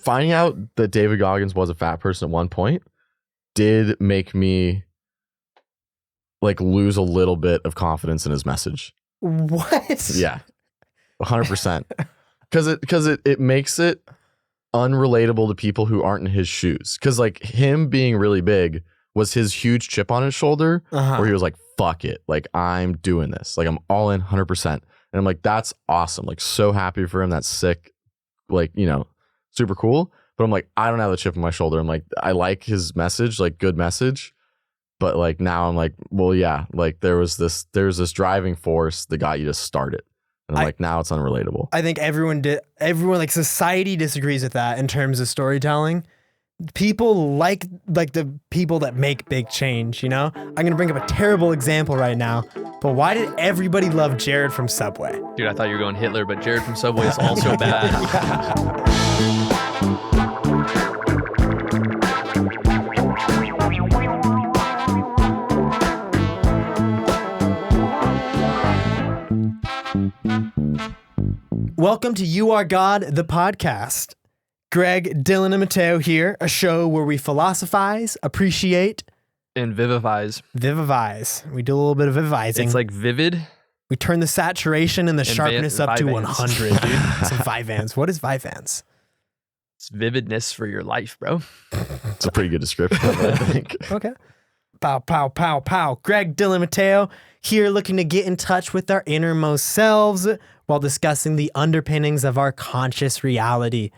finding out that David Goggins was a fat person at one point did make me like lose a little bit of confidence in his message. What? Yeah, 100%. Because it makes it unrelatable to people who aren't in his shoes. Because like him being really big was his huge chip on his shoulder, where he was like, "Fuck it, like I'm doing this, like I'm all in 100%." And I'm like, that's awesome, like so happy for him. That's sick, like super cool. But I'm like, I don't have the chip on my shoulder. I'm like, I like his message, like good message. But like now I'm like, well, yeah, like there's this driving force that got you to start it. And I'm like, now it's unrelatable. I think everyone like society disagrees with that in terms of storytelling. People like the people that make big change, I'm going to bring up a terrible example right now, but why did everybody love Jared from Subway? Dude, I thought you were going Hitler, but Jared from Subway is also bad. Welcome to You Are God, the podcast. Greg, Dylan, and Mateo here, a show where we philosophize, appreciate, and vivifies. We do a little bit of vivizing. It's like vivid. We turn the saturation and the sharpness up to 100, dude. Some Vivans. What is Vivans? It's vividness for your life, bro. It's a pretty good description, I think. Okay. Pow, pow, pow, pow. Greg, Dylan, Mateo here looking to get in touch with our innermost selves while discussing the underpinnings of our conscious reality.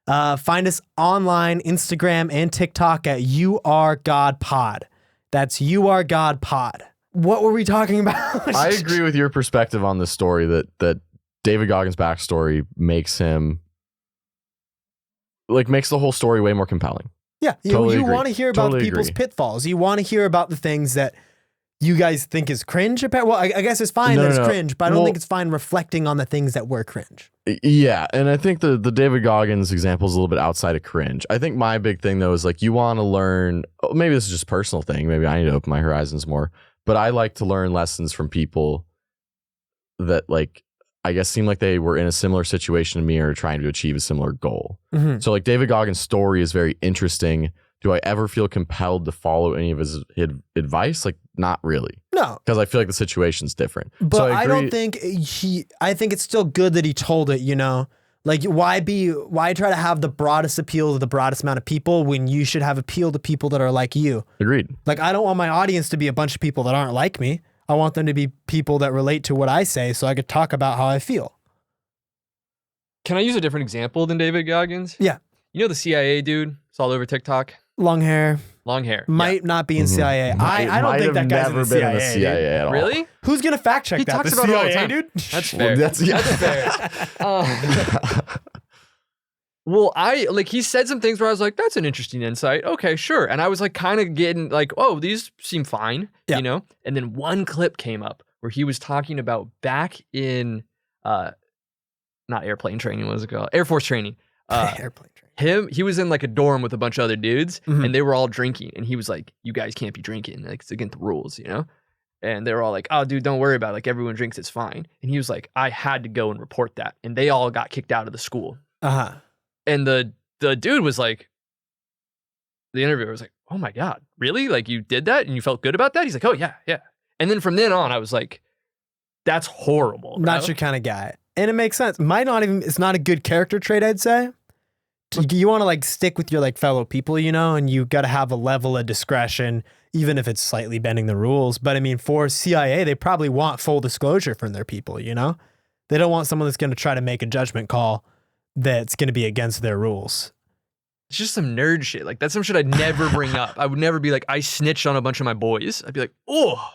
Find us online, Instagram, and TikTok at You Are God Pod. That's You Are God Pod. What were we talking about? I agree with your perspective on this story that David Goggins' backstory makes him makes the whole story way more compelling. Yeah, Totally you agree. want to hear about Totally people's agree. pitfalls. You want to hear about the things that you guys think is cringe. Well, I guess it's fine that it's cringe, but I don't think it's fine reflecting on the things that were cringe. Yeah, and I think the David Goggins example is a little bit outside of cringe. I think my big thing, though, is like you want to learn, maybe this is just a personal thing, maybe I need to open my horizons more, but I like to learn lessons from people that I guess seem like they were in a similar situation to me or trying to achieve a similar goal. Mm-hmm. So David Goggins' story is very interesting. Do I ever feel compelled to follow any of his advice? Not really. No. Because I feel like the situation's different. But so I don't think I think it's still good that he told it, why try to have the broadest appeal to the broadest amount of people when you should have appeal to people that are like you? Agreed. I don't want my audience to be a bunch of people that aren't like me. I want them to be people that relate to what I say so I could talk about how I feel. Can I use a different example than David Goggins? Yeah. The CIA dude? It's all over TikTok. Long hair. Might not be in CIA. I don't think that guy's in the CIA. In the CIA at all. Really? Who's going to fact check He that? talks The about it all the CIA, time. dude? That's fair. That's fair. Well, he said some things where I was like, that's an interesting insight. Okay, sure. And I was kind of getting oh, these seem fine, And then one clip came up where he was talking about back in, not airplane training, what was it called? Air Force training. Airplane training. He was in a dorm with a bunch of other dudes, Mhm. and they were all drinking. And he was like, you guys can't be drinking. It's against the rules, And they were all like, oh, dude, don't worry about it. Everyone drinks, it's fine. And he was like, I had to go and report that. And they all got kicked out of the school. Uh-huh. And the dude was like, the interviewer was like, oh my God, really? You did that and you felt good about that? He's like, oh yeah, yeah. And then from then on, I was like, that's horrible. Bro. Not your kind of guy. And it makes sense. It's not a good character trait, I'd say. You want to stick with your fellow people, and you got to have a level of discretion, even if it's slightly bending the rules. But I mean, for CIA, they probably want full disclosure from their people, They don't want someone that's going to try to make a judgment call that's going to be against their rules. It's just some nerd shit. That's some shit I'd never bring up. I would never be like, I snitched on a bunch of my boys. I'd be like, oh.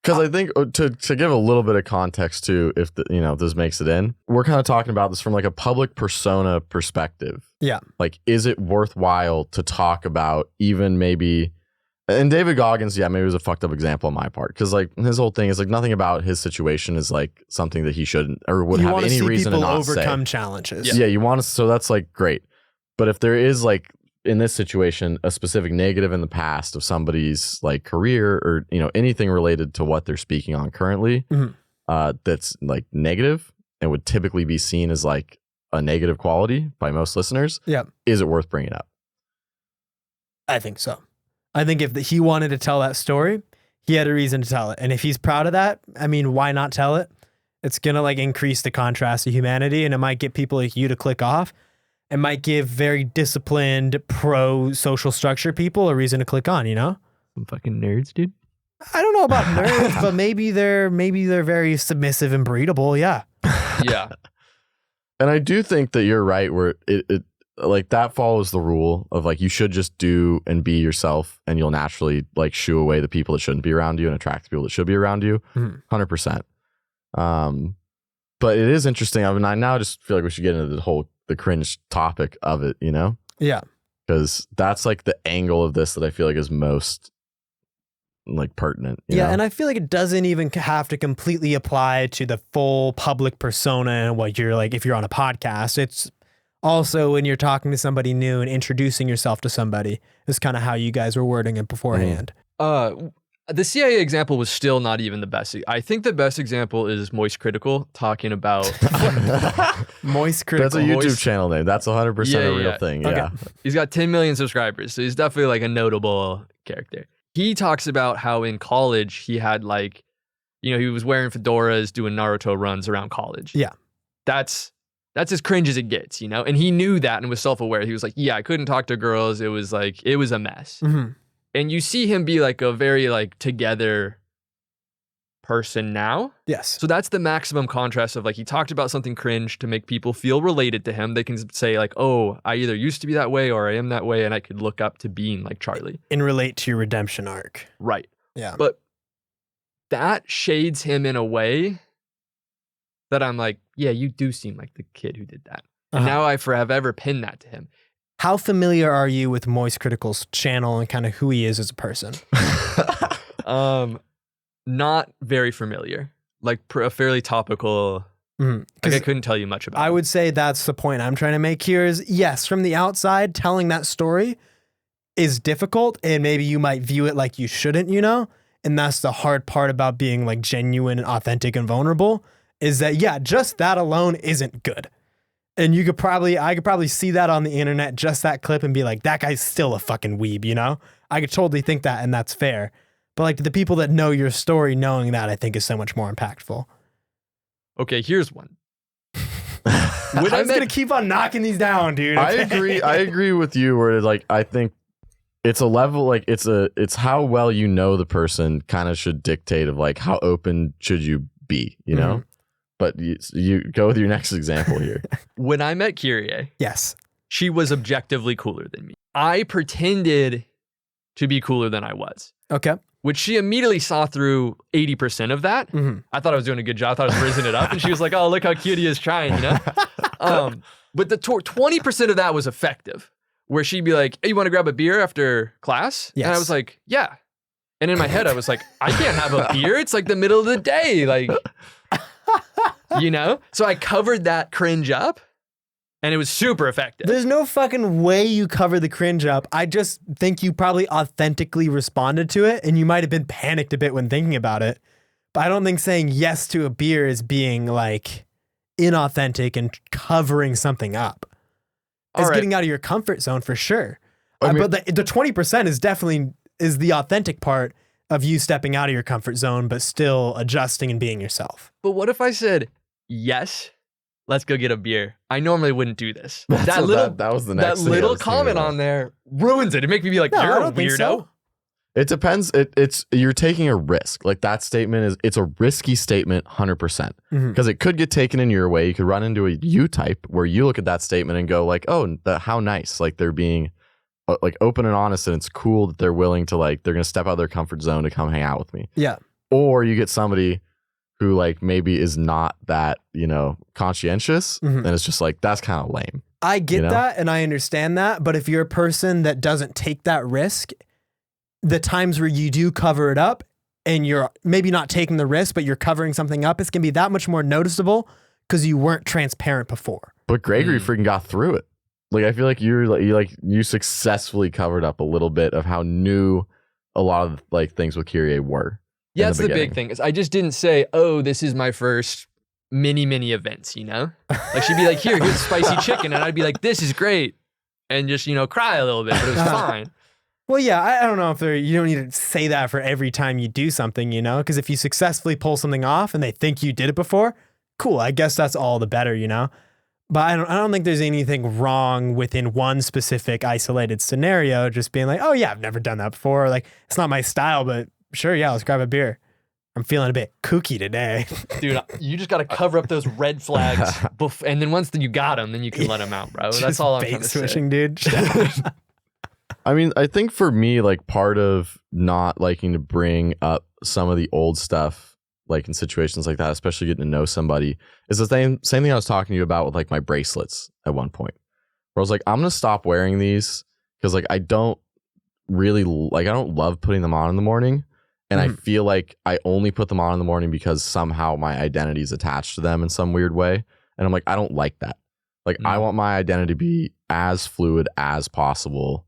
Because I think to give a little bit of context too, if this makes it in, we're kind of talking about this from a public persona perspective. Yeah. Is it worthwhile to talk about even maybe, and David Goggins, maybe it was a fucked up example on my part. Because his whole thing is nothing about his situation is something that he shouldn't or would have any reason to not overcome say. Challenges. Yeah, you want to, so that's great. But if there is in this situation, a specific negative in the past of somebody's career or, anything related to what they're speaking on currently, Mhm. That's negative and would typically be seen as a negative quality by most listeners, is it worth bringing up? I think so. I think if he wanted to tell that story, he had a reason to tell it. And if he's proud of that, I mean, why not tell it? It's going to like increase the contrast of humanity, and it might get people like you to click off. It might give very disciplined, pro social structure people a reason to click on, you know? Some fucking nerds, dude. I don't know about nerds, but maybe they're very submissive and breedable. Yeah. Yeah. And I do think that you're right where it like that follows the rule of like you should just do and be yourself, and you'll naturally like shoo away the people that shouldn't be around you and attract the people that should be around you. 100%. But it is interesting. I mean, I now just feel like we should get into the cringe topic of it, you know? Yeah. Because that's like the angle of this that I feel like is most like pertinent. You know? And I feel like it doesn't even have to completely apply to the full public persona and what you're like if you're on a podcast. It's also when you're talking to somebody new and introducing yourself to somebody is kind of how you guys were wording it beforehand. The CIA example was still not even the best. I think the best example is Moist Critical talking about Moist Critical. That's a YouTube channel name. That's 100% a real thing. Okay. Yeah. He's got 10 million subscribers, so he's definitely like a notable character. He talks about how in college he had like, you know, he was wearing fedoras, doing Naruto runs around college. Yeah. That's as cringe as it gets, you know? And he knew that and was self-aware. He was like, yeah, I couldn't talk to girls. It was like, it was a mess. Mm-hmm. And you see him be like a very like together person now. Yes. So that's the maximum contrast of like, he talked about something cringe to make people feel related to him. They can say like, oh, I either used to be that way or I am that way. And I could look up to being like Charlie. And relate to your redemption arc. Right. Yeah. But that shades him in a way that I'm like, yeah, you do seem like the kid who did that. And now I forever pin that to him. How familiar are you with Moist Critical's channel and kind of who he is as a person? Not very familiar. Like a fairly topical. Like I couldn't tell you much about. I would say that's the point I'm trying to make here is yes, from the outside, telling that story is difficult, and maybe you might view it like you shouldn't, you know? And that's the hard part about being like genuine and authentic and vulnerable is that, yeah, just that alone isn't good. And I could probably see that on the internet, just that clip, and be like, that guy's still a fucking weeb, you know? I could totally think that, and that's fair. But like the people that know your story, knowing that, I think is so much more impactful. Okay, here's one. I'm just gonna keep on knocking these down, dude. Okay? I agree with you where like I think it's a level like it's how well you know the person kind of should dictate of like how open should you be, you know? But you go with your next example here. When I met Kyrie, yes, she was objectively cooler than me. I pretended to be cooler than I was. Okay. Which she immediately saw through 80% of that. I thought I was doing a good job. I thought I was raising it up. And she was like, oh, look how cute he is trying, you know? But the 20% of that was effective. Where she'd be like, hey, you want to grab a beer after class? Yes. And I was like, yeah. And in my head, I was like, I can't have a beer. It's like the middle of the day. Like... You know? So I covered that cringe up and it was super effective. There's no fucking way you cover the cringe up. I just think you probably authentically responded to it and you might have been panicked a bit when thinking about it. But I don't think saying yes to a beer is being like inauthentic and covering something up. It's getting out of your comfort zone for sure. I mean, but the 20% is definitely is the authentic part of you stepping out of your comfort zone, but still adjusting and being yourself. But what if I said, yes, let's go get a beer? I normally wouldn't do this. That was the next that little comment on there ruins it. It makes me be like, no, you're a weirdo. So. It depends. It's you're taking a risk. Like that statement it's a risky statement, 100%. Because it could get taken in your way. You could run into a you type where you look at that statement and go like, oh, how nice. Like they're being like open and honest, and it's cool that they're willing to like they're gonna step out of their comfort zone to come hang out with me. Yeah. Or you get somebody who like maybe is not that, you know, conscientious, and it's just like that's kind of lame. I get that and I understand that, but if you're a person that doesn't take that risk, the times where you do cover it up and you're maybe not taking the risk, but you're covering something up, it's gonna be that much more noticeable because you weren't transparent before. But Gregory freaking got through it. Like I feel like you successfully covered up a little bit of how new a lot of like things with Kyrie were. Yeah, that's the big thing. Is I just didn't say, "Oh, this is my first mini events, you know? Like she'd be like, here's spicy chicken. And I'd be like, this is great. And just, cry a little bit, but it was fine. Well, yeah, I don't know if you don't need to say that for every time you do something, because if you successfully pull something off and they think you did it before, cool. I guess that's all the better, But I don't think there's anything wrong within one specific isolated scenario, just being like, oh yeah, I've never done that before. Like, it's not my style, but sure, yeah, let's grab a beer. I'm feeling a bit kooky today. Dude, you just got to cover up those red flags. And then once you got them, then you can let them out, bro. That's all I'm trying to switching, say. Dude. I mean, I think for me, like part of not liking to bring up some of the old stuff, like in situations like that, especially getting to know somebody, is the same thing I was talking to you about with like my bracelets at one point. Where I was like, I'm going to stop wearing these because like I don't love putting them on in the morning. And I feel like I only put them on in the morning because somehow my identity is attached to them in some weird way. And I'm like, I don't like that. Like I want my identity to be as fluid as possible.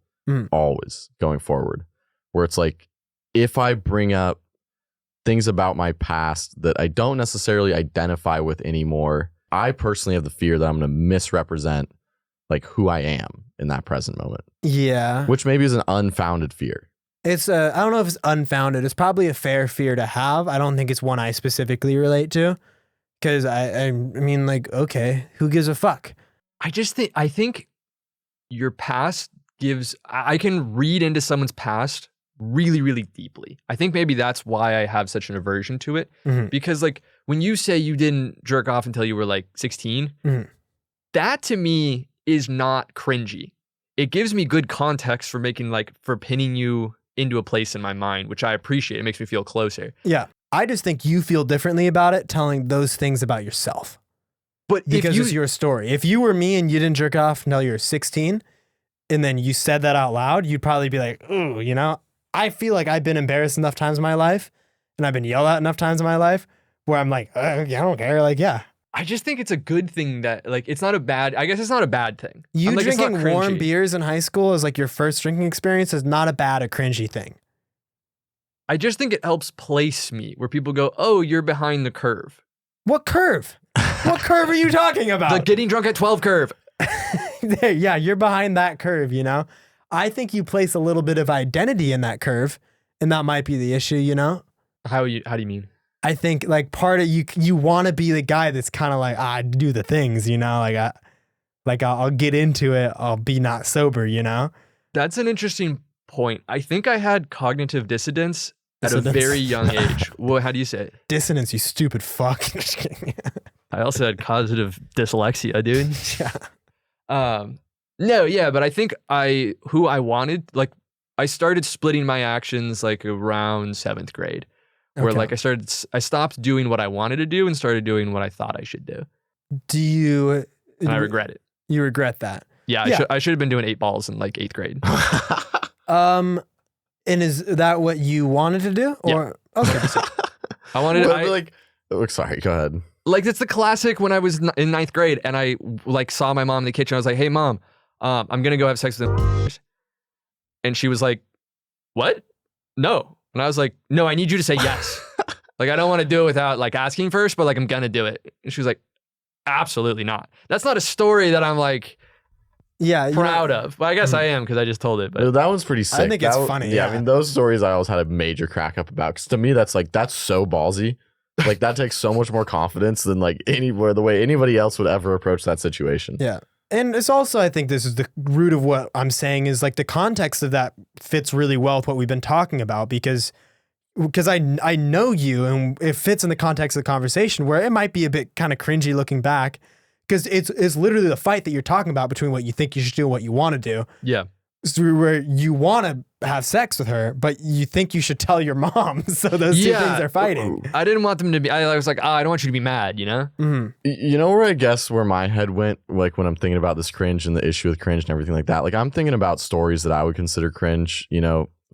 Always going forward, where it's like if I bring up things about my past that I don't necessarily identify with anymore, I personally have the fear that I'm going to misrepresent like who I am in that present moment. Yeah, which maybe is an unfounded fear. It's I don't know if it's unfounded. It's probably a fair fear to have. I don't think it's one I specifically relate to, because I mean, like, okay, who gives a fuck? I think your past I can read into someone's past really, really deeply. I think maybe that's why I have such an aversion to it. Because like when you say you didn't jerk off until you were like 16, that to me is not cringy. It gives me good context for pinning you into a place in my mind, which I appreciate. It makes me feel closer. Yeah. I just think you feel differently about it telling those things about yourself. But because it's your story. If you were me and you didn't jerk off until you were 16, and then you said that out loud, you'd probably be like, ooh, I feel like I've been embarrassed enough times in my life and I've been yelled at enough times in my life where I'm like, I don't care. Like, yeah. I just think it's a good thing that like, it's not a bad thing. You like, drinking warm beers in high school as like your first drinking experience is not a bad or cringy thing. I just think it helps place me where people go, oh, you're behind the curve. What curve? What curve are you talking about? The getting drunk at 12 curve. Yeah, you're behind that curve, I think you place a little bit of identity in that curve, and that might be the issue, How do you mean? I think like part of you want to be the guy that's kind of like, I do the things, I'll get into it. I'll be not sober, That's an interesting point. I think I had cognitive dissonance at a very young age. Well, how do you say it? Dissonance, you stupid fuck. Just kidding. I also had cognitive dyslexia, dude. Yeah. No, yeah, but I think who I wanted, like I started splitting my actions like around 7th grade, where like I stopped doing what I wanted to do and started doing what I thought I should do. And I regret it. You regret that? Yeah. I should have been doing 8 balls in like 8th grade. And is that what you wanted to do? Or okay. I wanted to sorry, go ahead. Like it's the classic when I was in 9th grade and I like saw my mom in the kitchen. I was like, hey mom, I'm gonna go have sex with him. And she was like, what? No. And I was like, no, I need you to say yes. Like I don't want to do it without like asking first, but like I'm gonna do it. And she was like, absolutely not. That's not a story that I'm like proud of. But I guess I am because I just told it. But that one's pretty sick. I think it's funny. Yeah, I mean those stories I always had a major crack up about. Because to me that's so ballsy. Like that takes so much more confidence than like the way anybody else would ever approach that situation. Yeah. And it's also, I think this is the root of what I'm saying is like the context of that fits really well with what we've been talking about because I know you and it fits in the context of the conversation where it might be a bit kind of cringy looking back because it's literally the fight that you're talking about between what you think you should do and what you want to do. Yeah. So where you want to have sex with her, but you think you should tell your mom. So those two things are fighting. I didn't want them to be, I was like, I don't want you to be mad, you know? Mm-hmm. You know where I guess where my head went, like when I'm thinking about this cringe and the issue with cringe and everything like that, like I'm thinking about stories that I would consider cringe,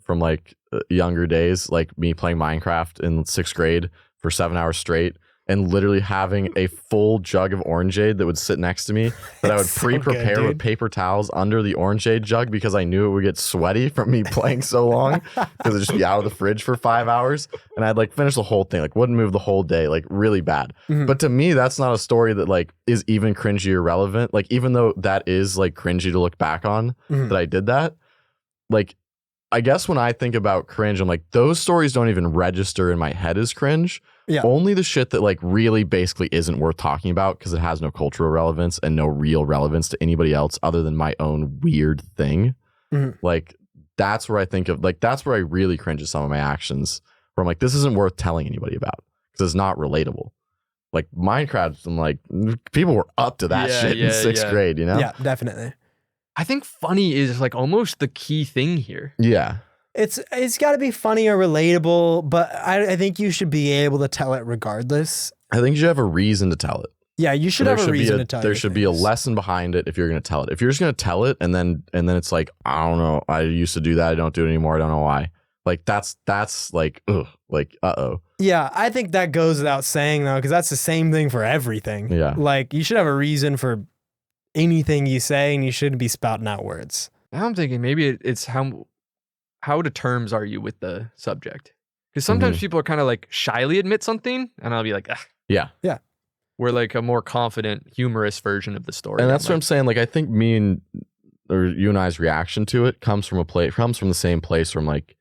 from like younger days, like me playing Minecraft in 6th grade for 7 hours straight and literally having a full jug of orangeade that would sit next to me that I would So pre-prepare good, with paper towels under the orangeade jug because I knew it would get sweaty from me playing so long because it'd just be out of the fridge for 5 hours. And I'd like finish the whole thing, like wouldn't move the whole day, like really bad. Mhm. But to me, that's not a story that like is even cringy or relevant. Like even though that is like cringy to look back on Mhm. that I did that, like I guess when I think about cringe, I'm like, those stories don't even register in my head as cringe. Yeah. Only the shit that like really basically isn't worth talking about because it has no cultural relevance and no real relevance to anybody else other than my own weird thing. Mhm. Like that's where I think of like that's where I really cringe at some of my actions where I'm like, this isn't worth telling anybody about because it's not relatable. Like Minecraft, I'm like, people were up to that shit in sixth grade, you know? Yeah, definitely. I think funny is like almost the key thing here. Yeah. It's got to be funny or relatable, but I think you should be able to tell it regardless. I think you should have a reason to tell it. Yeah, you should have a reason to tell it. There should be a lesson behind it if you're going to tell it. If you're just going to tell it and then it's like, I don't know, I used to do that, I don't do it anymore, I don't know why. Like that's like, ugh, like, uh-oh. Yeah, I think that goes without saying though, because that's the same thing for everything. Yeah. Like you should have a reason for anything you say and you shouldn't be spouting out words. Now I'm thinking maybe it's how to terms are you with the subject? Because sometimes people are kind of like shyly admit something, and I'll be like, ah. Yeah. Yeah. We're like a more confident, humorous version of the story. And that's what I'm saying. Like, I think or you and I's reaction to it comes from the same place from like,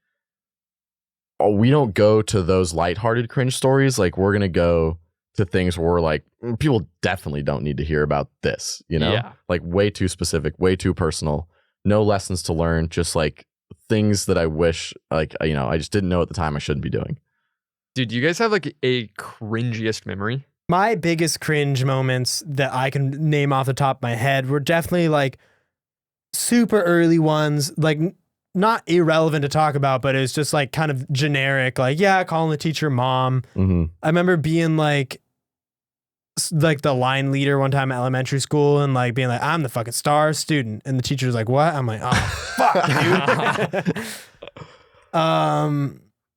oh, we don't go to those lighthearted cringe stories. Like, we're going to go to things where we're like, people definitely don't need to hear about this, you know? Yeah. Like, way too specific, way too personal, no lessons to learn, just like things that I wish, like, you know, I just didn't know at the time I shouldn't be doing. Dude, do you guys have like a cringiest memory? My biggest cringe moments that I can name off the top of my head were definitely like super early ones, like not irrelevant to talk about, but it's just like kind of generic, like, yeah, calling the teacher mom. Mm-hmm. I remember being like the line leader one time at elementary school and like being like, I'm the fucking star student. And the teacher was like, what? I'm like, oh, fuck, dude.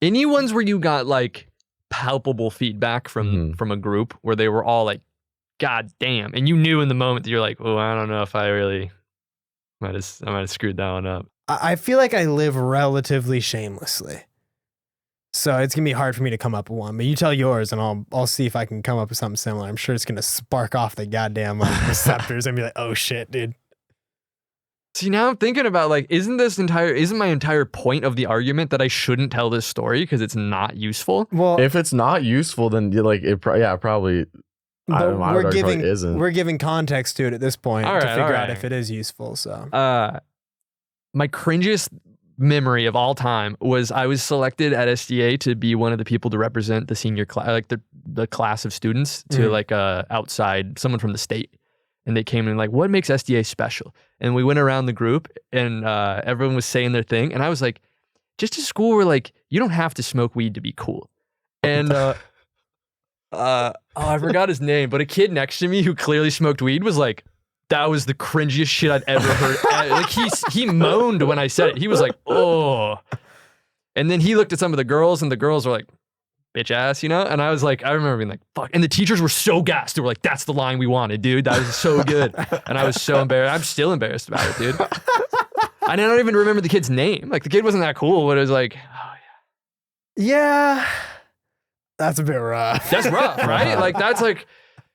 Any ones where you got like palpable feedback from a group where they were all like, God damn. And you knew in the moment that you're like, oh, I don't know if I really I might have screwed that one up. I feel like I live relatively shamelessly. So it's gonna be hard for me to come up with one, but you tell yours and I'll see if I can come up with something similar. I'm sure it's gonna spark off the goddamn like receptors and be like, oh shit, dude. See, now I'm thinking about like, isn't my entire point of the argument that I shouldn't tell this story because it's not useful? Well, If it's not useful, then you're like, probably. I don't know, I would argue probably isn't. We're giving context to it at this point All to right, figure all out right. if it is useful. So, my cringiest memory of all time was I was selected at SDA to be one of the people to represent the senior class, like the class of students to like outside someone from the state. And they came in like, what makes SDA special? And we went around the group and everyone was saying their thing. And I was like, just a school where like, you don't have to smoke weed to be cool. And I forgot his name, but a kid next to me who clearly smoked weed was like, that was the cringiest shit I'd ever heard. Like he moaned when I said it. He was like, oh. And then he looked at some of the girls and the girls were like, bitch ass, you know? And I was like, I remember being like, fuck. And the teachers were so gassed. They were like, that's the line we wanted, dude. That was so good. And I was so embarrassed. I'm still embarrassed about it, dude. I don't even remember the kid's name. Like the kid wasn't that cool, but it was like, oh yeah. yeah, that's a bit rough. That's rough, right? Like that's like,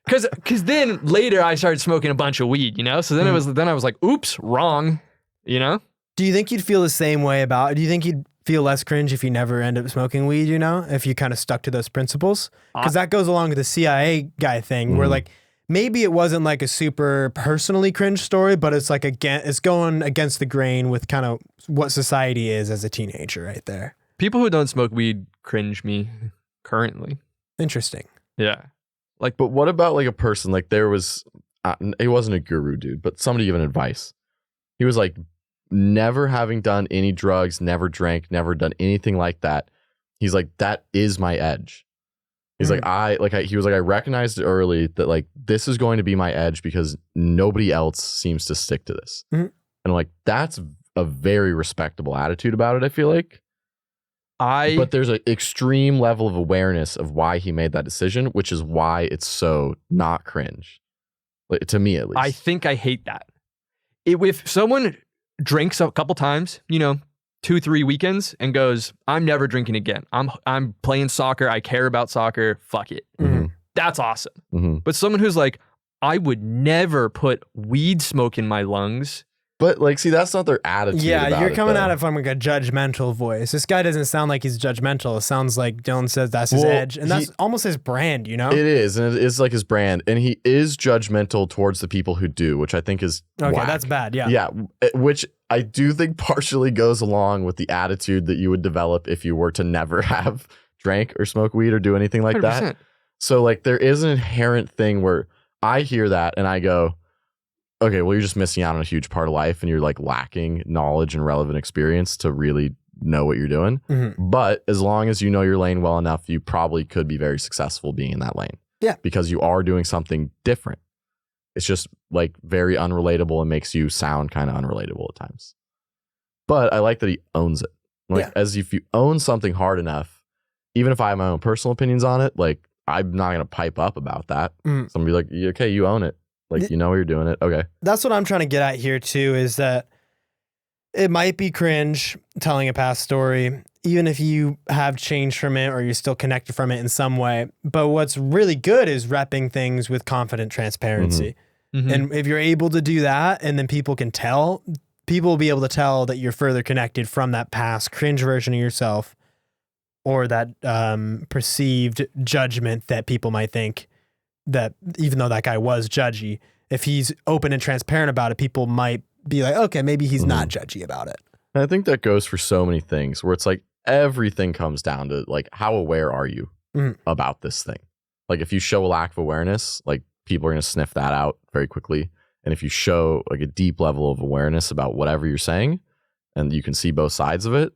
cause then later I started smoking a bunch of weed, you know? So then I was like, oops, wrong, you know? Do you think you'd feel the same way do you think you'd feel less cringe if you never end up smoking weed, you know, if you kind of stuck to those principles? Because that goes along with the CIA guy thing where like, maybe it wasn't like a super personally cringe story, but it's like, it's going against the grain with kind of what society is as a teenager right there. People who don't smoke weed cringe me currently. Interesting. Yeah. Like, but what about like a person, like there was, it wasn't a guru dude, but somebody giving advice. He was like, never having done any drugs, never drank, never done anything like that. He's like, that is my edge. He's like, he was like, I recognized it early that like, this is going to be my edge because nobody else seems to stick to this. And I'm like, that's a very respectable attitude about it. I feel like. But there's an extreme level of awareness of why he made that decision, which is why it's so not cringe. Like, to me, at least. I think I hate that. If someone drinks a couple times, 2-3 weekends, and goes, I'm never drinking again. I'm playing soccer. I care about soccer. Fuck it. Mm-hmm. That's awesome. Mm-hmm. But someone who's like, I would never put weed smoke in my lungs. But like, see, that's not their attitude. Yeah, you're coming at at it from like a judgmental voice. This guy doesn't sound like he's judgmental. It sounds like Dylan says that's his edge. And that's almost his brand, you know? It is. And it is like his brand. And he is judgmental towards the people who do, which I think is okay, whack. that's bad. Yeah. Yeah. Which I do think partially goes along with the attitude that you would develop if you were to never have drank or smoke weed or do anything like 100%. that. So like there is an inherent thing where I hear that and I go, okay, well, you're just missing out on a huge part of life and you're like lacking knowledge and relevant experience to really know what you're doing. Mm-hmm. But as long as you know your lane well enough, you probably could be very successful being in that lane. Yeah. Because you are doing something different. It's just like very unrelatable and makes you sound kind of unrelatable at times. But I like that he owns it. Like, as if you own something hard enough, even if I have my own personal opinions on it, like I'm not going to pipe up about that. Somebody be like, okay, you own it. Like, you know what you're doing it. Okay. That's what I'm trying to get at here too, is that it might be cringe telling a past story, even if you have changed from it or you're still connected from it in some way. But what's really good is repping things with confident transparency. Mm-hmm. And if you're able to do that and then people can tell, people will be able to tell that you're further connected from that past cringe version of yourself or that perceived judgment that people might think that even though that guy was judgy, if he's open and transparent about it, people might be like, okay, maybe he's not judgy about it. And I think that goes for so many things where it's like everything comes down to like, how aware are you about this thing? Like if you show a lack of awareness, like people are going to sniff that out very quickly. And if you show like a deep level of awareness about whatever you're saying and you can see both sides of it,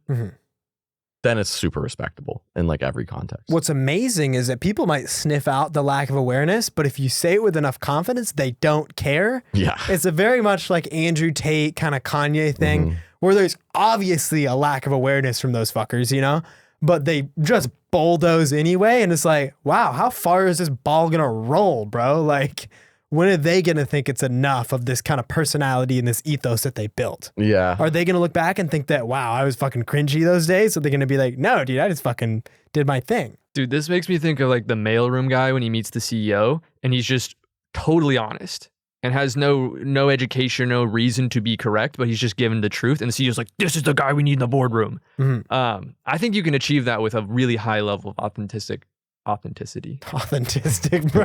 then it's super respectable in like every context. What's amazing is that people might sniff out the lack of awareness, but if you say it with enough confidence, they don't care. Yeah. It's a very much like Andrew Tate kind of Kanye thing where there's obviously a lack of awareness from those fuckers, you know, but they just bulldoze anyway. And it's like, wow, how far is this ball going to roll, bro? Like, when are they going to think it's enough of this kind of personality and this ethos that they built? Yeah. Are they going to look back and think that, wow, I was fucking cringy those days? Or they're going to be like, no, dude, I just fucking did my thing. Dude, this makes me think of like the mailroom guy when he meets the CEO and he's just totally honest and has no education, no reason to be correct, but he's just given the truth. And the CEO's like, this is the guy we need in the boardroom. I think you can achieve that with a really high level of authenticity. Authentic, bro.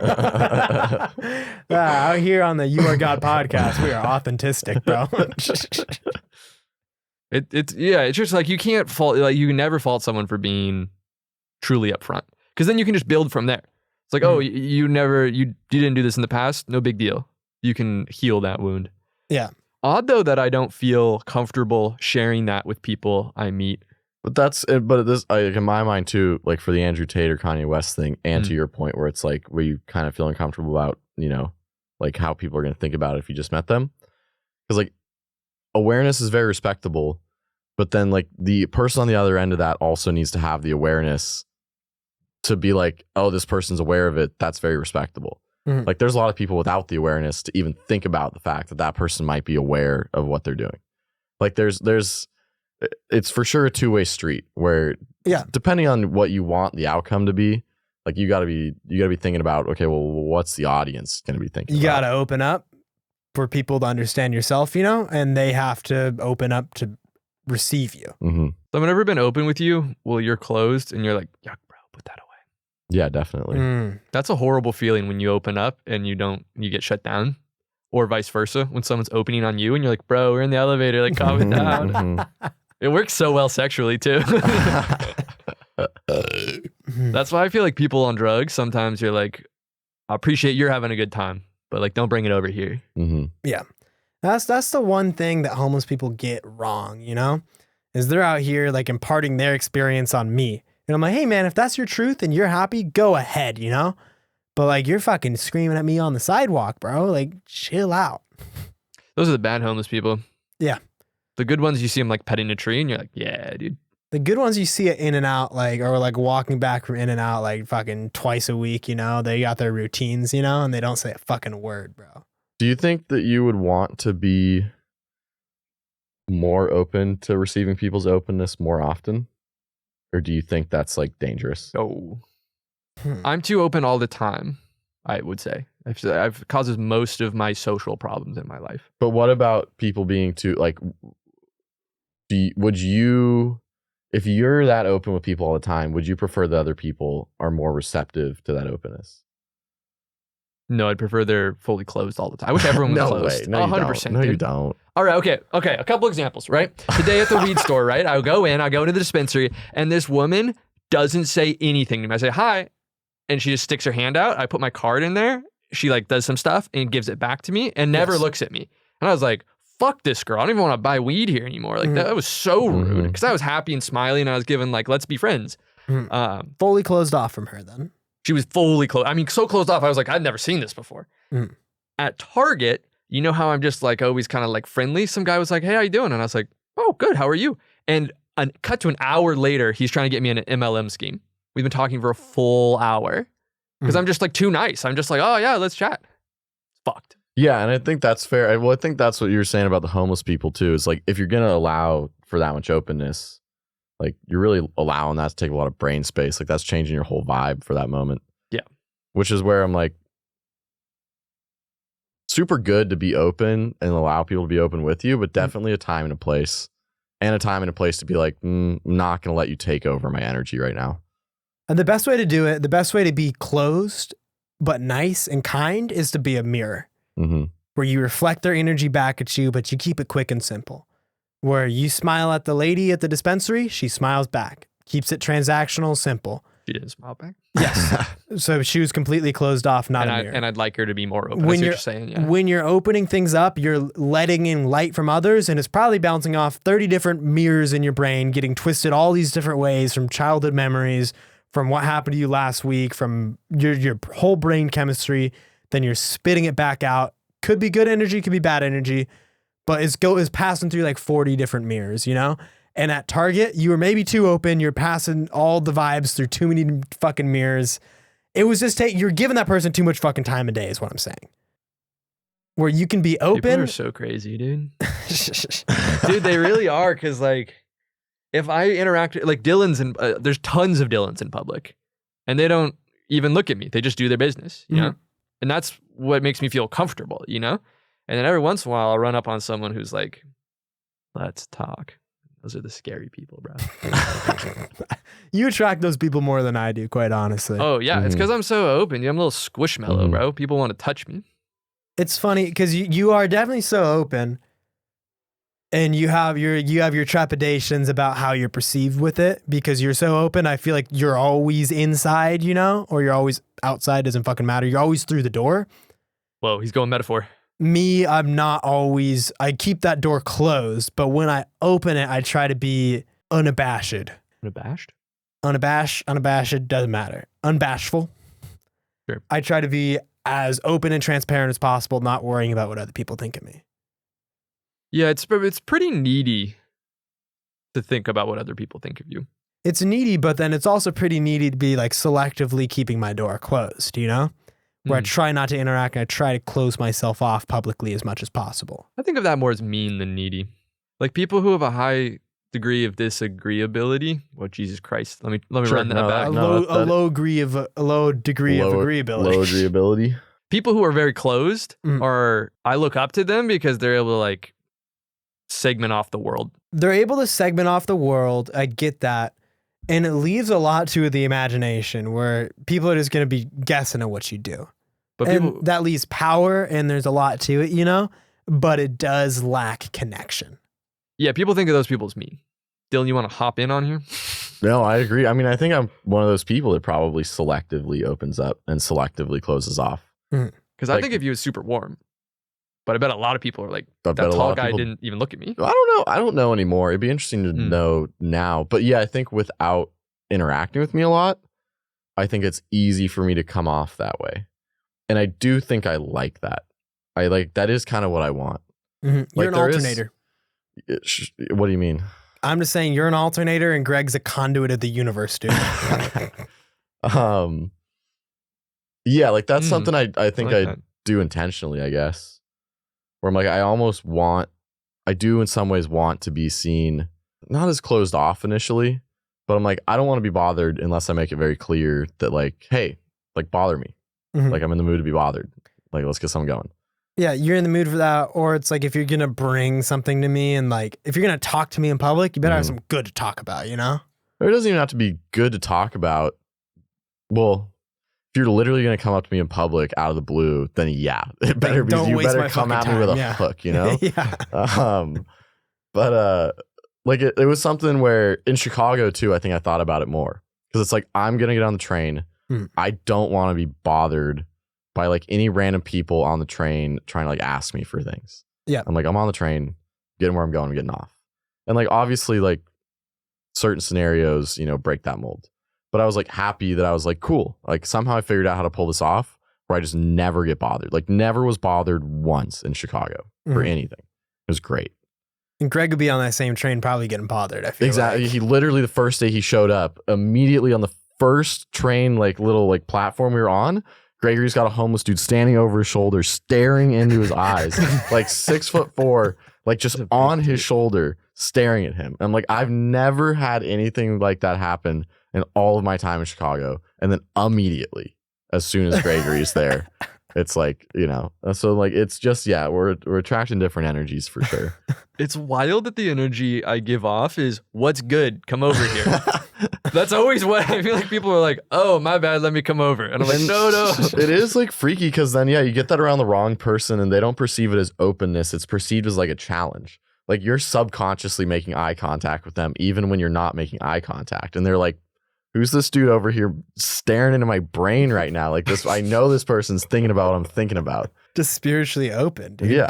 Out here on the You Are God podcast, we are authentic, bro. It's just like you can't fault, like you can never fault someone for being truly upfront because then you can just build from there. It's like, oh, you didn't do this in the past, no big deal. You can heal that wound. Yeah. Odd though that I don't feel comfortable sharing that with people I meet. But this, like, in my mind too, like for the Andrew Tate or Kanye West thing, and to your point where it's like, where you kind of feel uncomfortable about, you know, like how people are going to think about it if you just met them. Because like awareness is very respectable, but then like the person on the other end of that also needs to have the awareness to be like, oh, this person's aware of it. That's very respectable. Like there's a lot of people without the awareness to even think about the fact that that person might be aware of what they're doing. Like it's for sure a two-way street where depending on what you want the outcome to be, like you gotta be thinking about, okay, well, what's the audience going to be thinking You about? got to open up for people to understand yourself, you know, and they have to open up to receive you. Someone ever been open with you? Well, you're closed and you're like, yuck, bro, put that away. Yeah, definitely. That's a horrible feeling when you open up and you get shut down, or vice versa. When someone's opening on you and you're like, bro, we're in the elevator, like calm it down. It works so well sexually too. That's why I feel like people on drugs, sometimes you're like, I appreciate you're having a good time, but like, don't bring it over here. Yeah. That's the one thing that homeless people get wrong, you know, is they're out here like imparting their experience on me. And I'm like, hey man, if that's your truth and you're happy, go ahead, you know? But like, you're fucking screaming at me on the sidewalk, bro. Like, chill out. Those are the bad homeless people. Yeah. The good ones, you see them like petting a tree and you're like, yeah, dude, The good ones you see at In-N-Out, like, or like walking back from In-N-Out, like fucking twice a week, you know, they got their routines, you know, and they don't say a fucking word, bro. Do you think that you would want to be more open to receiving people's openness more often? Or do you think that's like dangerous? Oh, I'm too open all the time, I would say. I've causes most of my social problems in my life. But what about people being too, like, would you, if you're that open with people all the time, would you prefer that other people are more receptive to that openness? No, I'd prefer they're fully closed all the time. I wish everyone was No closed. way. No, you 100%. don't. No, you don't. All right, okay. A couple examples, right? Today at the weed store, right? I go into the dispensary, and this woman doesn't say anything to me. I say, hi, and she just sticks her hand out. I put my card in there. She like does some stuff and gives it back to me and never looks at me. And I was like, fuck this girl. I don't even want to buy weed here anymore. Like that was so rude because I was happy and smiling and I was given like, let's be friends. Fully closed off from her then. She was fully closed. I mean, so closed off. I was like, I'd never seen this before. At Target, you know how I'm just like always kind of like friendly. Some guy was like, hey, how you doing? And I was like, oh, good. How are you? And cut to an hour later, he's trying to get me in an MLM scheme. We've been talking for a full hour because I'm just like too nice. I'm just like, oh yeah, let's chat. It's fucked. Yeah, and I think that's fair. Well, I think that's what you were saying about the homeless people too. Is like if you're gonna allow for that much openness, like you're really allowing that to take a lot of brain space. Like that's changing your whole vibe for that moment. Yeah. Which is where I'm like, super good to be open and allow people to be open with you, but definitely a time and a place. And a time and a place to be like, I'm not going to let you take over my energy right now. And the best way to do it, the best way to be closed but nice and kind is to be a mirror. Where you reflect their energy back at you, but you keep it quick and simple. Where you smile at the lady at the dispensary, she smiles back. Keeps it transactional, simple. She didn't smile back. Yes. So she was completely closed off, not a mirror. And I'd like her to be more open. When That's you're what you're saying, yeah. When you're opening things up, you're letting in light from others, and it's probably bouncing off 30 different mirrors in your brain, getting twisted all these different ways from childhood memories, from what happened to you last week, from your whole brain chemistry. Then you're spitting it back out. Could be good energy, could be bad energy, but it's passing through like 40 different mirrors, you know? And at Target, you were maybe too open. You're passing all the vibes through too many fucking mirrors. It was just you're giving that person too much fucking time of day is what I'm saying. Where you can be open. People are so crazy, dude. Dude, they really are. Cause like, if I interact, like Dylan's there's tons of Dylans in public and they don't even look at me. They just do their business, you know? And that's what makes me feel comfortable, you know? And then every once in a while, I'll run up on someone who's like, let's talk. Those are the scary people, bro. You attract those people more than I do, quite honestly. Oh, yeah. It's because I'm so open. I'm a little squishmallow, bro. People want to touch me. It's funny because you are definitely so open. And you have your trepidations about how you're perceived with it because you're so open. I feel like you're always inside, you know, or you're always outside. Doesn't fucking matter. You're always through the door. Whoa, he's going metaphor. Me, I'm not always. I keep that door closed, but when I open it, I try to be unabashed. Unabashed? Unabashed doesn't matter. Unbashful. Sure. I try to be as open and transparent as possible, not worrying about what other people think of me. Yeah, it's pretty needy to think about what other people think of you. It's needy, but then it's also pretty needy to be like selectively keeping my door closed, you know? Where I try not to interact and I try to close myself off publicly as much as possible. I think of that more as mean than needy. Like people who have a high degree of disagreeability. Oh, Jesus Christ. Let me run that back. A low degree of agreeability. Low agreeability. People who are very closed I look up to them because they're able to like segment off the world. They're able to segment off the world. I get that. And it leaves a lot to the imagination where people are just going to be guessing at what you do. But that leaves power and there's a lot to it, you know, but it does lack connection. Yeah. People think of those people as mean. Dylan, you want to hop in on here? No, I agree. I mean, I think I'm one of those people that probably selectively opens up and selectively closes off. Because I think of you as super warm. But I bet a lot of people are like, that tall guy didn't even look at me. I don't know. I don't know anymore. It'd be interesting to know now. But yeah, I think without interacting with me a lot, I think it's easy for me to come off that way. And I do think I like that. That is kind of what I want. You're an alternator. What do you mean? I'm just saying you're an alternator and Greg's a conduit of the universe, dude. Yeah, like that's something I think I that. do intentionally, I guess. Where I'm like, I do in some ways want to be seen, not as closed off initially, but I'm like, I don't want to be bothered unless I make it very clear that like, hey, like bother me. Mhm. Like I'm in the mood to be bothered. Like let's get something going. Yeah, you're in the mood for that. Or it's like if you're going to bring something to me and like, if you're going to talk to me in public, you better have something good to talk about, you know? Or it doesn't even have to be good to talk about. Well, if you're literally going to come up to me in public out of the blue, then yeah, it better be, you better come at me with a hook, you know? Yeah. But like it was something where in Chicago too, I think I thought about it more because it's like, I'm going to get on the train. I don't want to be bothered by like any random people on the train trying to like ask me for things. Yeah. I'm like, I'm on the train, getting where I'm going, I'm getting off. And like, obviously like certain scenarios, you know, break that mold. But I was like happy that I was like, cool. Like somehow I figured out how to pull this off where I just never get bothered. Like never was bothered once in Chicago for anything. It was great. And Greg would be on that same train probably getting bothered, I feel Exactly. like. He literally, the first day he showed up, immediately on the first train, like little like platform we were on, Gregory's got a homeless dude standing over his shoulder, staring into his eyes, like 6'4", like just on his shoulder, staring at him. I'm like, I've never had anything like that happen in all of my time in Chicago. And then immediately, as soon as Gregory's there, it's like, you know, so like, it's just, yeah, we're attracting different energies for sure. It's wild that the energy I give off is what's good, come over here. That's always what I feel like people are like, oh, my bad, let me come over. And I'm like, no. It is like freaky because then, yeah, you get that around the wrong person and they don't perceive it as openness. It's perceived as like a challenge. Like you're subconsciously making eye contact with them, even when you're not making eye contact. And they're like, who's this dude over here staring into my brain right now? Like this, I know this person's thinking about what I'm thinking about. Just spiritually open, dude. Yeah.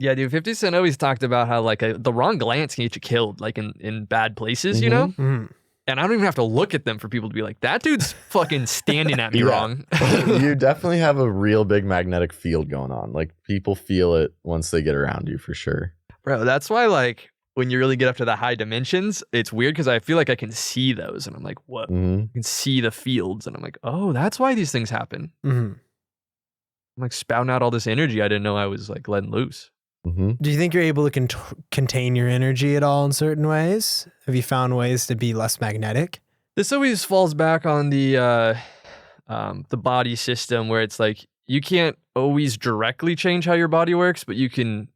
Yeah, dude, 50 Cent always talked about how like the wrong glance can get you killed, like in bad places, you know? Mm-hmm. And I don't even have to look at them for people to be like, that dude's fucking standing at me wrong. You definitely have a real big magnetic field going on. Like people feel it once they get around you for sure. Bro, that's why like when you really get up to the high dimensions, it's weird because I feel like I can see those and I'm like, whoa, I can see the fields and I'm like, oh, that's why these things happen. I'm like spouting out all this energy I didn't know I was like letting loose. Do you think you're able to contain your energy at all in certain ways? Have you found ways to be less magnetic? This always falls back on the body system where it's like you can't always directly change how your body works, but you can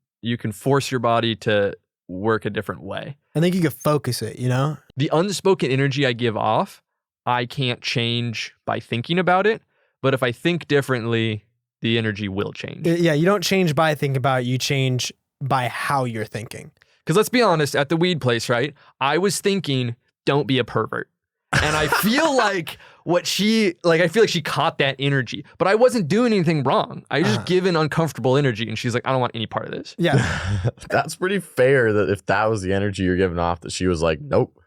force your body to work a different way. I think you could focus it, you know? The unspoken energy I give off, I can't change by thinking about it, but if I think differently, the energy will change. Yeah, you don't change by thinking about it, you change by how you're thinking. Because let's be honest, at the weed place, right? I was thinking, don't be a pervert. And I feel like I feel like she caught that energy, but I wasn't doing anything wrong. I just given uncomfortable energy and she's like, I don't want any part of this. Yeah. That's pretty fair that if that was the energy you're giving off, that she was like, nope.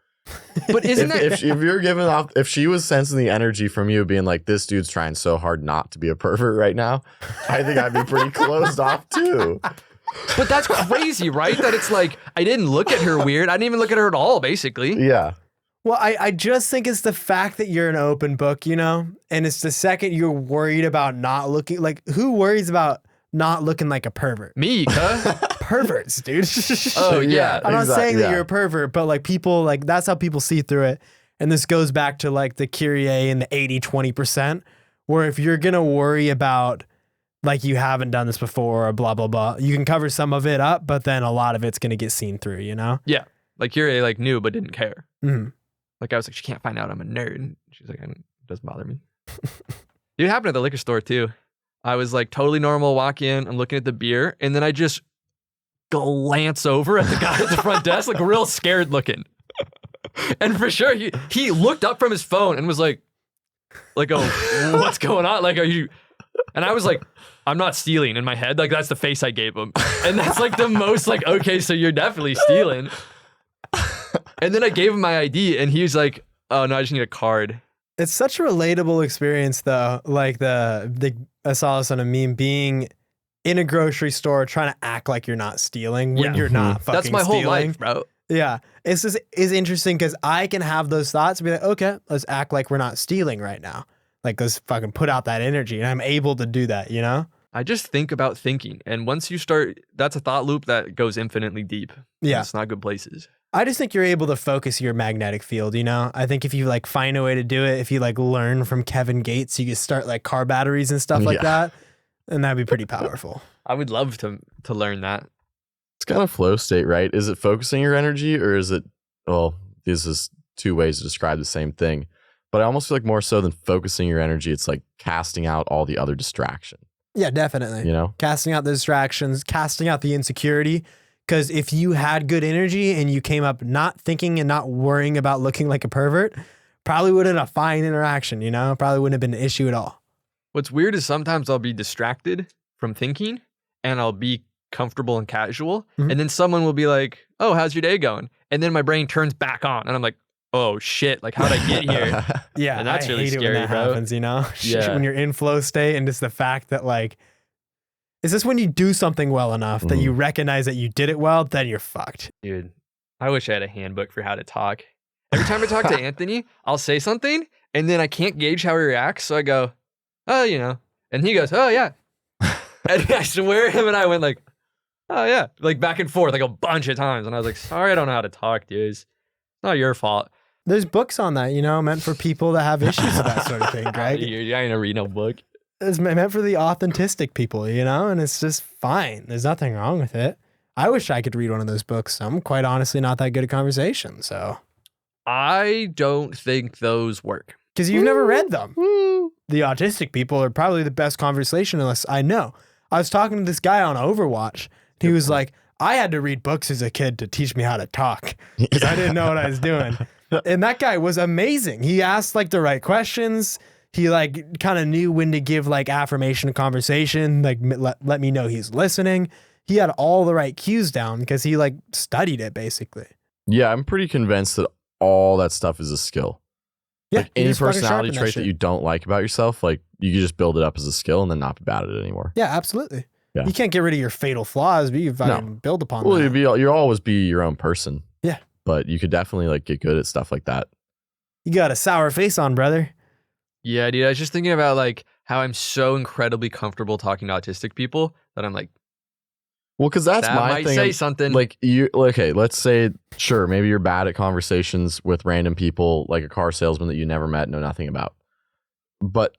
But isn't if you're giving off, if she was sensing the energy from you being like, this dude's trying so hard not to be a pervert right now, I think I'd be pretty closed off too. But that's crazy, right? That it's like, I didn't look at her weird. I didn't even look at her at all, basically. Yeah. Well, I just think it's the fact that you're an open book, you know? And it's the second you're worried about not looking, like, who worries about not looking like a pervert? Me, huh? Perverts, dude. Oh, yeah. I'm not exactly, saying that yeah. you're a pervert, but like people, like that's how people see through it. And this goes back to like the Kyrie and the 80-20%, where if you're going to worry about like you haven't done this before or blah, blah, blah, you can cover some of it up, but then a lot of it's going to get seen through, you know? Yeah. Like Kyrie like knew but didn't care. Mm-hmm. Like I was like, she can't find out I'm a nerd. And she's like, it doesn't bother me. It happened at the liquor store too. I was like totally normal, walk in, I'm looking at the beer, and then I just glance over at the guy at the front desk, like real scared looking. And for sure, he looked up from his phone and was like, oh, what's going on? Like, are you? And I was like, I'm not stealing in my head. Like, that's the face I gave him. And that's like the most like, okay, so you're definitely stealing. And then I gave him my ID and he was like, oh no, I just need a card. It's such a relatable experience though. Like I saw this on a meme, being in a grocery store trying to act like you're not stealing when you're not fucking That's my whole stealing. life, bro. Yeah. It's just is interesting because I can have those thoughts and be like, okay, let's act like we're not stealing right now. Like, let's fucking put out that energy. And I'm able to do that, you know? I just think about thinking. And once you start, that's a thought loop that goes infinitely deep. Yeah. It's not good places. I just think you're able to focus your magnetic field, you know? I think if you like find a way to do it, if you like learn from Kevin Gates, you can start like car batteries and stuff like that. And that'd be pretty powerful. I would love to learn that. It's kind of flow state, right? Is it focusing your energy or is it, well, this is two ways to describe the same thing. But I almost feel like more so than focusing your energy, it's like casting out all the other distraction. Yeah, definitely. You know? Casting out the distractions, casting out the insecurity. Because if you had good energy and you came up not thinking and not worrying about looking like a pervert, probably would have been a fine interaction, you know? Probably wouldn't have been an issue at all. What's weird is sometimes I'll be distracted from thinking and I'll be comfortable and casual. Mhm. And then someone will be like, oh, how's your day going? And then my brain turns back on and I'm like, oh shit, like how'd I get here? Yeah, And that's I really hate it scary, when that bro. happens, you know? Yeah. When you're in flow state and just the fact that like, is this when you do something well enough that you recognize that you did it well, then you're fucked. Dude, I wish I had a handbook for how to talk. Every time I talk to Anthony, I'll say something and then I can't gauge how he reacts. So I go, oh, you know, and he goes, oh yeah. And I swear him and I went like, oh yeah, like back and forth like a bunch of times. And I was like, sorry, I don't know how to talk, dude. It's not your fault. There's books on that, you know, meant for people that have issues with that sort of thing, Greg. I ain't gonna read no book. It's meant for the authentic people, you know, and it's just fine. There's nothing wrong with it. I wish I could read one of those books. I'm quite honestly not that good at conversation, so. I don't think those work. Because you've never read them. The autistic people are probably the best conversationalists I know. I was talking to this guy on Overwatch. He was like, I had to read books as a kid to teach me how to talk because I didn't know what I was doing. And that guy was amazing. He asked like the right questions. He like kind of knew when to give like affirmation conversation, like let me know he's listening. He had all the right cues down because he like studied it basically. Yeah, I'm pretty convinced that all that stuff is a skill. Yeah, Like any personality trait that you don't like about yourself, like you can just build it up as a skill and then not be bad at it anymore. Yeah, absolutely. Yeah. You can't get rid of your fatal flaws, but you fucking build upon Well, that. you'll always be your own person. Yeah. But you could definitely like get good at stuff like that. You got a sour face on, brother. Yeah, dude. I was just thinking about like how I'm so incredibly comfortable talking to autistic people that I'm like, Well, because that's that my might thing. say something. Like you, okay, let's say, sure, maybe you're bad at conversations with random people, like a car salesman that you never met, know nothing about. But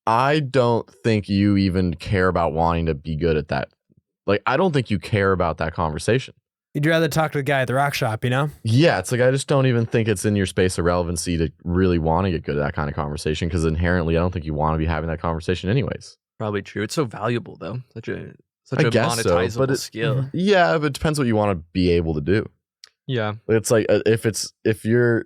I don't think you even care about wanting to be good at that. Like, I don't think you care about that conversation. You'd rather talk to the guy at the rock shop, you know? Yeah, it's like I just don't even think it's in your space of relevancy to really want to get good at that kind of conversation because inherently I don't think you want to be having that conversation anyways. probably true. It's so valuable though. Such I a guess so, monetizable but skill. Yeah, but it depends what you want to be able to do. Yeah. It's like if you're,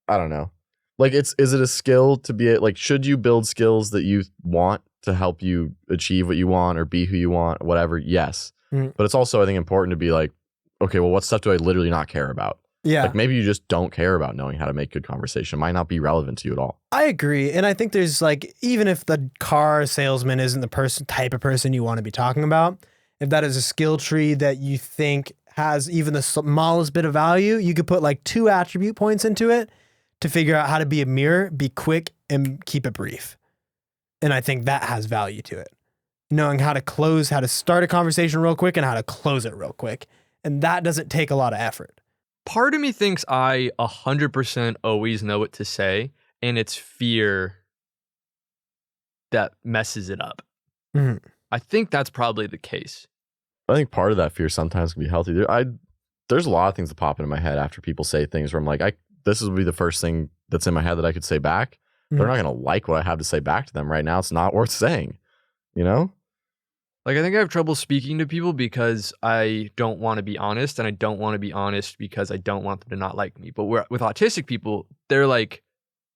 I don't know. Like is it a skill to be like, should you build skills that you want to help you achieve what you want or be who you want, whatever? Yes. Mhm. But it's also, I think, important to be like, okay, well, what stuff do I literally not care about? Yeah. Like maybe you just don't care about knowing how to make good conversation. It might not be relevant to you at all. I agree. And I think there's like, even if the car salesman isn't the type of person you want to be talking about, if that is a skill tree that you think has even the smallest bit of value, you could put like 2 attribute points into it to figure out how to be a mirror, be quick, and keep it brief. And I think that has value to it. Knowing how to start a conversation real quick and how to close it real quick. And that doesn't take a lot of effort. Part of me thinks I 100% always know what to say, and it's fear that messes it up. Mhm. I think that's probably the case. I think part of that fear sometimes can be healthy. There's a lot of things that pop into my head after people say things where I'm like, this would be the first thing that's in my head that I could say back. They're not going to like what I have to say back to them right now. It's not worth saying, you know? Like, I think I have trouble speaking to people because I don't want to be honest, and I don't want to be honest because I don't want them to not like me. But with autistic people, they're like,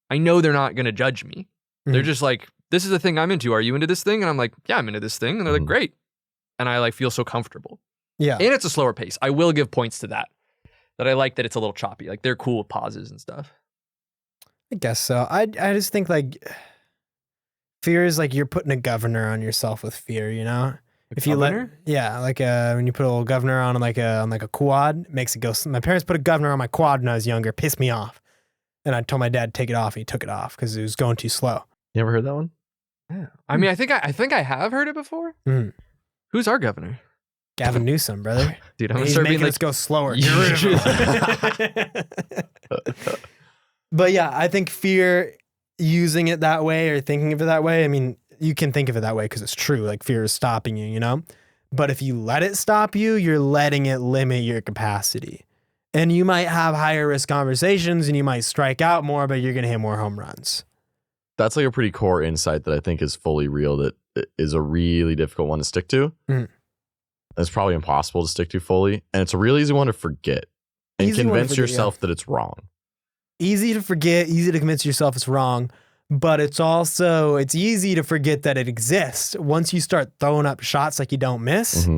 I know they're not going to judge me. They're Mhm. just like, this is the thing I'm into. Are you into this thing? And I'm like, yeah, I'm into this thing. And they're like, great. And I like feel so comfortable. Yeah. And it's a slower pace. I will give points to that I like that it's a little choppy. Like, they're cool with pauses and stuff. I guess so. I just think like fear is like you're putting a governor on yourself with fear, you know? If you let, like when you put a little governor on like a quad, it makes it go. My parents put a governor on my quad when I was younger, pissed me off, and I told my dad to take it off, and he took it off because it was going too slow. You ever heard that one? Yeah. I mean, I think I have heard it before. Mm. Who's our governor? Gavin Newsom, brother. Dude, I'm gonna He's start making being us go slower. like, But yeah, I think fear, using it that way or thinking of it that way. I mean, you can think of it that way because it's true. Like fear is stopping you, you know? But if you let it stop you, you're letting it limit your capacity. And you might have higher risk conversations and you might strike out more, but you're going to hit more home runs. That's like a pretty core insight that I think is fully real, that is a really difficult one to stick to. Mhm. It's probably impossible to stick to fully. And it's a really easy one to forget and Easy one to convince forget, yourself that it's wrong. Easy to forget, easy to convince yourself it's wrong, but it's easy to forget that it exists. Once you start throwing up shots like you don't miss,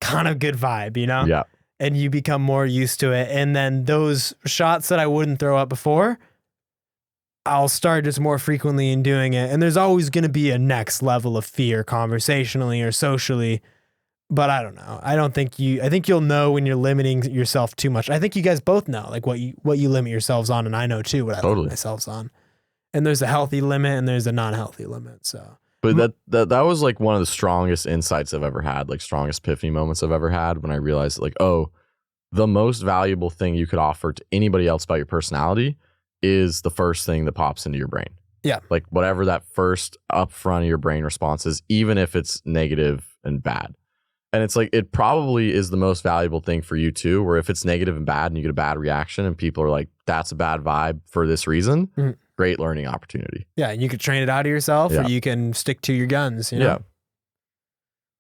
kind of good vibe, you know? Yeah. And you become more used to it. And then those shots that I wouldn't throw up before, I'll start just more frequently in doing it. And there's always going to be a next level of fear conversationally or socially. But I don't know. I think you'll know when you're limiting yourself too much. I think you guys both know like what you limit yourselves on. And I know too what I limit myself on. And there's a healthy limit and there's a non-healthy limit. So, but that was like one of the strongest insights I've ever had, like strongest epiphany moments I've ever had, when I realized like, oh, the most valuable thing you could offer to anybody else about your personality is the first thing that pops into your brain. Yeah. Like whatever that first up front of your brain response is, even if it's negative and bad. And it's like, it probably is the most valuable thing for you too, where if it's negative and bad and you get a bad reaction and people are like, that's a bad vibe for this reason, great learning opportunity. Yeah. And you could train it out of yourself or you can stick to your guns, you know? Yeah.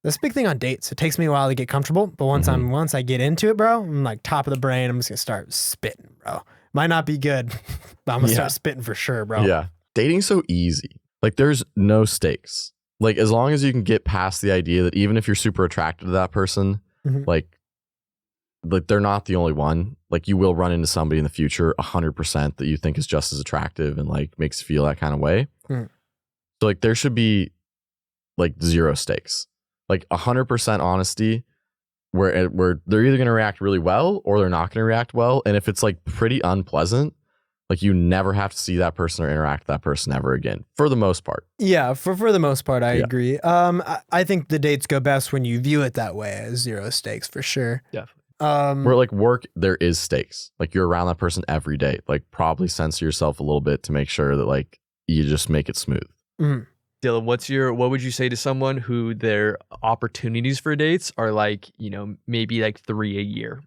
That's a big thing on dates. It takes me a while to get comfortable, but once I get into it, bro, I'm like top of the brain. I'm just gonna start spitting, bro. Might not be good, but I'm gonna start spitting for sure, bro. Yeah. Dating's so easy. Like there's no stakes. Like as long as you can get past the idea that even if you're super attracted to that person, like they're not the only one. Like you will run into somebody in the future 100% that you think is just as attractive and like makes you feel that kind of way. So like there should be like zero stakes, like 100% honesty, where they're either going to react really well or they're not going to react well. And if it's like pretty unpleasant, like you never have to see that person or interact with that person ever again, for the most part. Yeah, for the most part, I agree. I think the dates go best when you view it that way, as zero stakes for sure. Definitely. Where like work, there is stakes. Like you're around that person every day. Like probably censor yourself a little bit to make sure that like you just make it smooth. Dylan, what would you say to someone who their opportunities for dates are like, you know, maybe like 3 a year?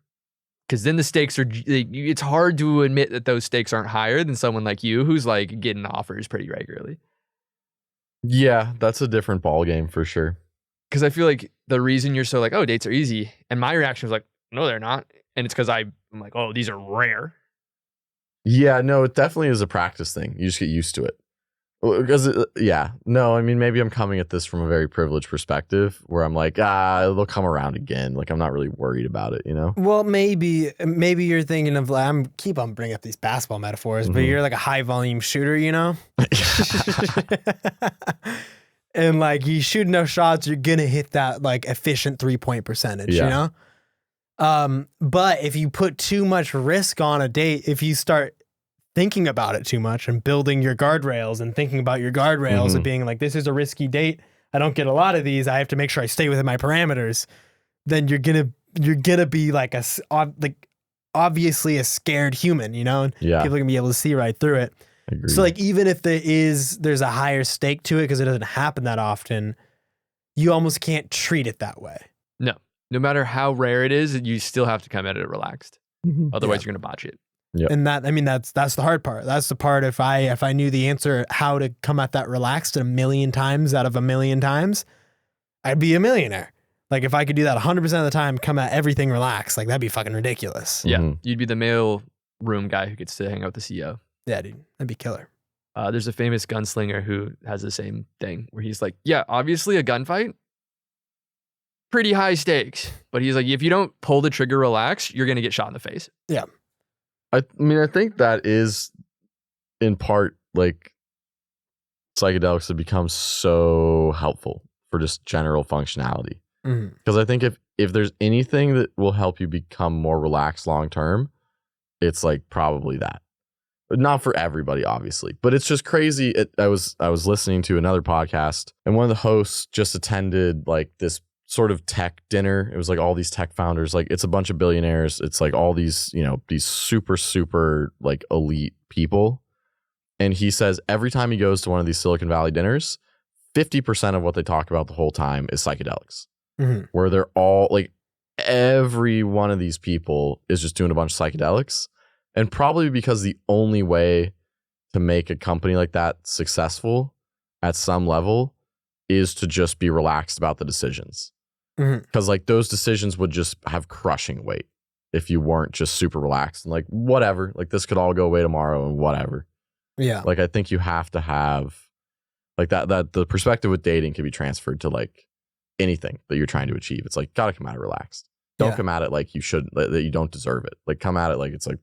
Because then the stakes are, it's hard to admit that those stakes aren't higher than someone like you who's like getting offers pretty regularly. Yeah, that's a different ball game for sure. Because I feel like the reason you're so like, oh, dates are easy. And my reaction was like, no, they're not. And it's because I'm like, oh, these are rare. Yeah, no, it definitely is a practice thing. You just get used to it. Because, I mean, maybe I'm coming at this from a very privileged perspective where I'm like, they'll come around again. Like, I'm not really worried about it, you know? Well, maybe you're thinking of, I'm keep on bringing up these basketball metaphors, but you're like a high volume shooter, you know? And like, you shoot enough shots, you're going to hit that like efficient 3-point percentage, you know? But if you put too much risk on a date, if you start thinking about it too much and building your guardrails and thinking about your guardrails and being like, this is a risky date, I don't get a lot of these, I have to make sure I stay within my parameters, then you're gonna be like obviously a scared human, you know? And people are gonna be able to see right through it. Agreed. So like, even if there's a higher stake to it because it doesn't happen that often, you almost can't treat it that way. No matter how rare it is, you still have to come at it relaxed. Otherwise, you're gonna botch it. Yep. And that's the hard part. That's the part, if I knew the answer how to come at that relaxed 1 million times out of 1 million times, I'd be a millionaire. Like if I could do that 100% of the time, come at everything relaxed, like that'd be fucking ridiculous. Yeah. You'd be the mail room guy who gets to hang out with the CEO. Yeah, dude. That'd be killer. There's a famous gunslinger who has the same thing where he's like, yeah, obviously a gunfight, pretty high stakes. But he's like, if you don't pull the trigger relax, you're going to get shot in the face. Yeah. I mean, I think that is in part like psychedelics have become so helpful for just general functionality. Because I think if there's anything that will help you become more relaxed long term, it's like probably that. But not for everybody, obviously. But it's just crazy. I was listening to another podcast, and one of the hosts just attended like this sort of tech dinner. It was like all these tech founders, like it's a bunch of billionaires. It's like all these, these super, super like elite people. And he says every time he goes to one of these Silicon Valley dinners, 50% of what they talk about the whole time is psychedelics, where they're all like, every one of these people is just doing a bunch of psychedelics. And probably because the only way to make a company like that successful at some level is to just be relaxed about the decisions. Because like those decisions would just have crushing weight if you weren't just super relaxed and like, whatever, like this could all go away tomorrow and whatever. Yeah. Like I think you have to have like that the perspective with dating can be transferred to like anything that you're trying to achieve. It's like, gotta come at it relaxed. Don't come at it like you should, that you don't deserve it. Like come at it like it's like,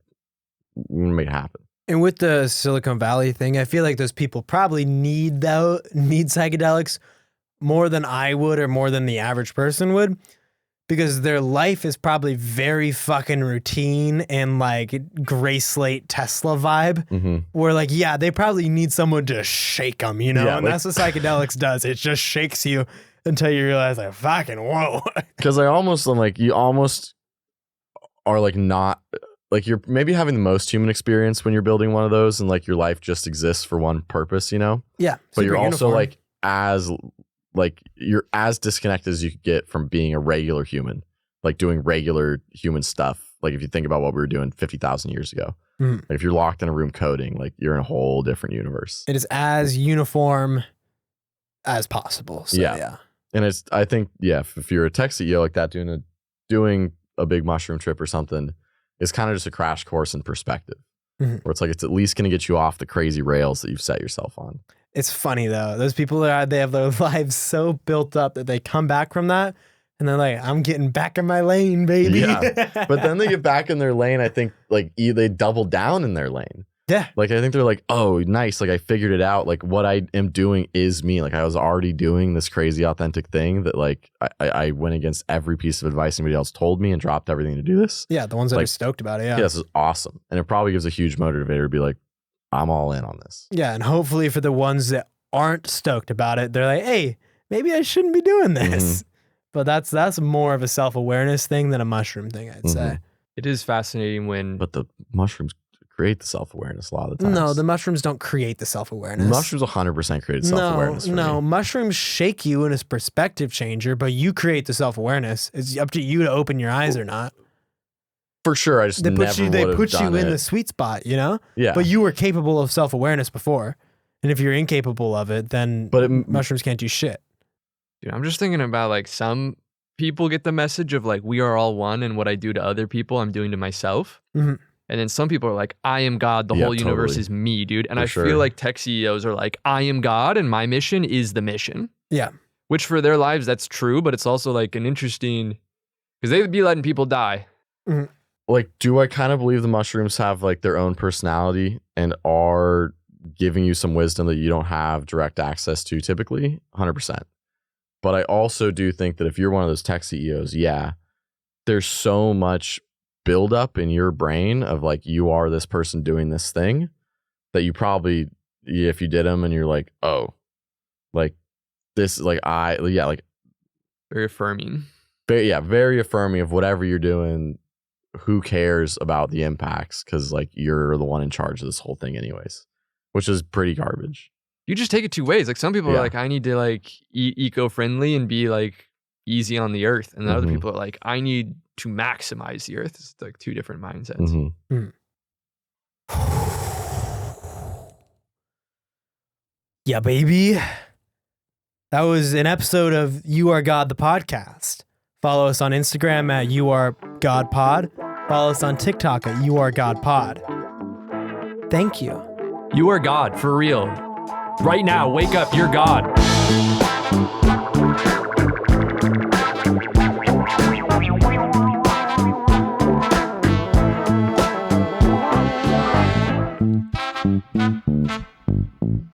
we're gonna make it happen. And with the Silicon Valley thing, I feel like those people probably need psychedelics more than I would or more than the average person would, because their life is probably very fucking routine and like gray slate Tesla vibe, where like, yeah, they probably need someone to shake them, and like, that's what psychedelics does. It just shakes you until you realize like, fucking whoa. Because I'm like, you almost are like not, like you're maybe having the most human experience when you're building one of those and like your life just exists for one purpose, Yeah. But you're also like you're as disconnected as you could get from being a regular human, like doing regular human stuff. Like if you think about what we were doing 50,000 years ago, like if you're locked in a room coding, like you're in a whole different universe. It is as uniform as possible. So, yeah. And I think, if you're a tech CEO like that, doing a big mushroom trip or something, it's kind of just a crash course in perspective, where it's like, it's at least going to get you off the crazy rails that you've set yourself on. It's funny though. Those people they have their lives so built up that they come back from that and they're like, I'm getting back in my lane, baby. Yeah. But then they get back in their lane. I think like they double down in their lane. Yeah. Like, I think they're like, oh, nice. Like I figured it out. Like what I am doing is me. Like I was already doing this crazy authentic thing that like I went against every piece of advice anybody else told me and dropped everything to do this. Yeah. The ones that are stoked about it. Yeah. This is awesome. And it probably gives a huge motivator to be like, I'm all in on this. Yeah. And hopefully for the ones that aren't stoked about it, they're like, hey, maybe I shouldn't be doing this. But that's more of a self-awareness thing than a mushroom thing, I'd say. It is fascinating But the mushrooms create the self-awareness a lot of the times. No, the mushrooms don't create the self-awareness. Mushrooms 100% create self-awareness. No, mushrooms shake you in a perspective changer, but you create the self-awareness. It's up to you to open your eyes or not. For sure, I just they never put you in it. the sweet spot, Yeah. But you were capable of self-awareness before, and if you're incapable of it, then mushrooms can't do shit. Dude, I'm just thinking about like some people get the message of like, we are all one, and what I do to other people, I'm doing to myself. And then some people are like, I am God, the whole universe is me, dude. And I feel like tech CEOs are like, I am God, and my mission is the mission. Yeah. Which for their lives, that's true, but it's also like an interesting, because they would be letting people die. Like, do I kind of believe the mushrooms have like their own personality and are giving you some wisdom that you don't have direct access to typically? 100%. But I also do think that if you're one of those tech CEOs, there's so much buildup in your brain of like, you are this person doing this thing that you probably, if you did them and you're like, oh, like this, like very affirming. Very affirming of whatever you're doing. Who cares about the impacts? Because like you're the one in charge of this whole thing anyways, which is pretty garbage. You just take it two ways. Like some people are like, I need to like eat eco-friendly and be like easy on the earth. And then other people are like, I need to maximize the earth. It's like two different mindsets. Yeah, baby. That was an episode of You Are God, the podcast. Follow us on Instagram at You Are God Pod. Follow us on TikTok at You Are God Pod. Thank you. You are God, for real. Right now, wake up, you're God.